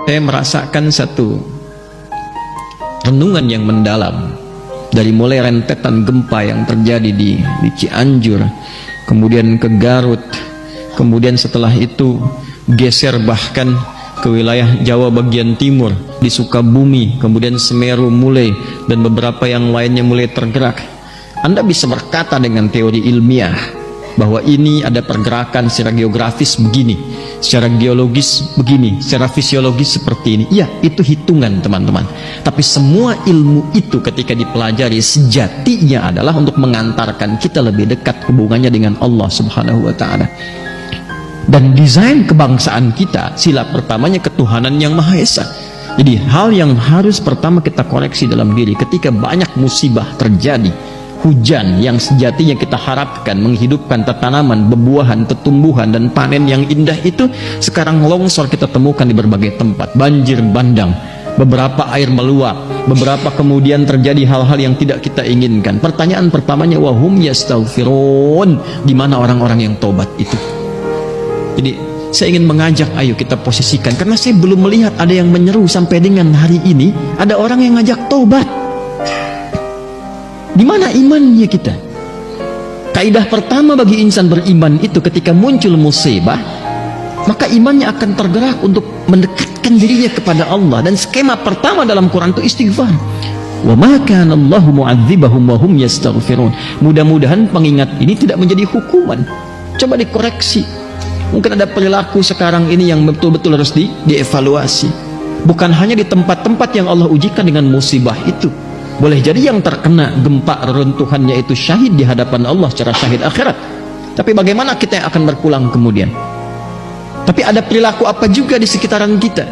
Saya merasakan satu renungan yang mendalam dari mulai rentetan gempa yang terjadi di Cianjur, kemudian ke Garut, kemudian setelah itu geser bahkan ke wilayah Jawa bagian timur, di Sukabumi, kemudian Semeru mulai, dan beberapa yang lainnya mulai tergerak. Anda bisa berkata dengan teori ilmiah bahwa ini ada pergerakan secara geografis begini, secara geologis begini, secara fisiologis seperti ini. Ya, itu hitungan teman-teman. Tapi semua ilmu itu ketika dipelajari sejatinya adalah untuk mengantarkan kita lebih dekat hubungannya dengan Allah Subhanahu wa Ta'ala. Dan desain kebangsaan kita, sila pertamanya ketuhanan yang Maha Esa. Jadi hal yang harus pertama kita koreksi dalam diri ketika banyak musibah terjadi, hujan yang sejatinya kita harapkan menghidupkan tanaman, bebuahan, tumbuhan dan panen yang indah itu, sekarang longsor kita temukan di berbagai tempat, banjir bandang, beberapa air meluap, beberapa kemudian terjadi hal-hal yang tidak kita inginkan. Pertanyaan pertamanya, wahum yastaghfirun, di mana orang-orang yang tobat itu? Jadi saya ingin mengajak, ayo kita posisikan, karena saya belum melihat ada yang menyeru sampai dengan hari ini ada orang yang ngajak tobat. Di mana imannya kita? Kaidah pertama bagi insan beriman itu ketika muncul musibah, maka imannya akan tergerak untuk mendekatkan dirinya kepada Allah. Dan skema pertama dalam Quran itu istighfar. Wa ma kana Allahu mu'adzibahum wa hum yastaghfirun. Mudah-mudahan pengingat ini tidak menjadi hukuman. Coba dikoreksi. Mungkin ada perilaku sekarang ini yang betul-betul harus dievaluasi. Bukan hanya di tempat-tempat yang Allah ujikan dengan musibah itu. Boleh jadi yang terkena gempa reruntuhannya itu syahid di hadapan Allah secara syahid akhirat. Tapi bagaimana kita yang akan berpulang kemudian? Tapi ada perilaku apa juga di sekitaran kita,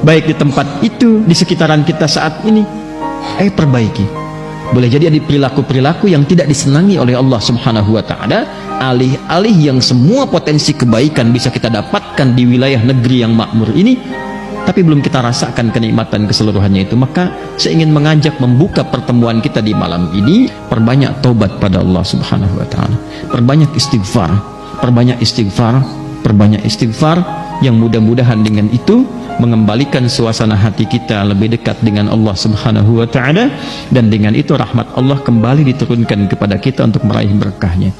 baik di tempat itu, di sekitaran kita saat ini. Perbaiki. Boleh jadi ada perilaku-perilaku yang tidak disenangi oleh Allah Subhanahu wa Ta'ala, alih-alih yang semua potensi kebaikan bisa kita dapatkan di wilayah negeri yang makmur ini, tapi belum kita rasakan kenikmatan keseluruhannya itu. Maka saya ingin mengajak membuka pertemuan kita di malam ini, perbanyak taubat pada Allah Subhanahu wa Ta'ala, perbanyak istighfar, perbanyak istighfar, perbanyak istighfar, yang mudah-mudahan dengan itu mengembalikan suasana hati kita lebih dekat dengan Allah Subhanahu wa Ta'ala, dan dengan itu rahmat Allah kembali diturunkan kepada kita untuk meraih berkahnya.